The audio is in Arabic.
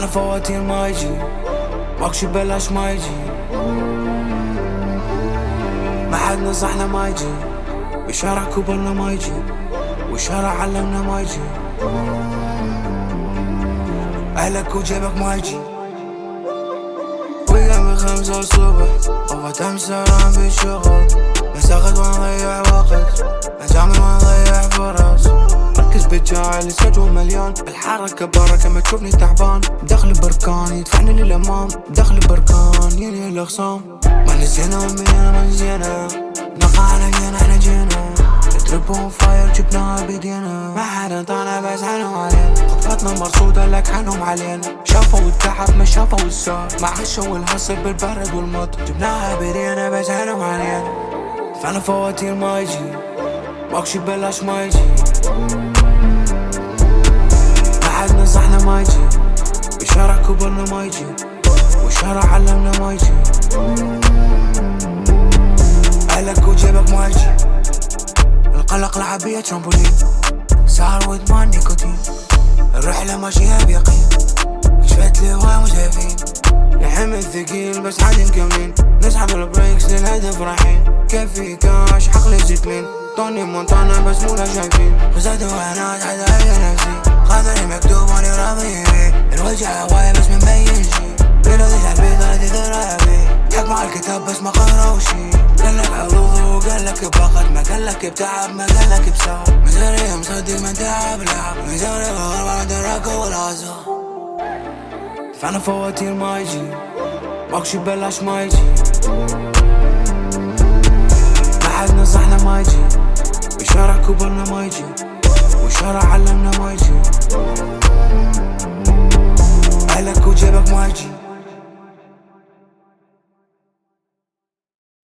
دفعنا فواتير ما يجي، ماكش ببلاش ما يجي، ما حد نصحنا ما يجي، بالشارع كبرنا ما يجي، والشارع علمنا ما يجي، أهلك وجيبك ما يجي. ويا من 5 الصبح وفتم سهران بالشغل، مساخد ونضيع وقت، نجامل ونضيع فرص، ركز بالجاي السجل مليان، الحركة بركة ما تشوفني تعبان، دخل بركان يدفعني للأمام، دخل بركان ينهي الأخصام، ما نسينا ومينا ما نسينا، نقع على جينا احنا جينا، تربون فاير جبناها بيدينا، ما حدا طالع بس حنهم علينا، خطواتنا مرصودة لك حنهم علينا، شافوا التعب ما شافوا السار، مع عشوا والهصر بالبرد والمطر، جبناها بيدينا بس حنهم علينا، دفعنا فواتير ما يجي، ماكش ببلاش ما يجي، ما حد نصحنا ما يجي، بالشارع كبرنا ما يجي، والشارع علمنا ما يجي، أهلك وجيبك ما يجي، القلق لعبية ترامبولين، سهر وادمان نيكوتين، الرحلة ماشية بيقين، كشفت لي هواي مزيفين، الحمل ثقيل بس عادي مكملين، نسحب البريكس للهدف رايحين، كيفي كاش عقلي زيكلين، طوني مونتانا بس مولا شايفين، خزات وهنات حدا هي نفسي، قدري مكتوب واني راضي بيه، الوجع هواي بس مبين شي، بيلو ذي حبي ضلتي ذرابي، حق مع الكتاب بس ما قرأوا شي، قالك حظوظ وقالك بفقد، ما قالك بتعب ما قالك بسهر، مزاري مصدق من تعب لعب، مزاري غرب عن دراك والعزة، دفعنا فواتير ما يجي، ماكش ببلاش ما يجي، ما حد نصحنا ما يجي، بالشارع كبرنا ما يجي، والشارع علمنا ما يجي.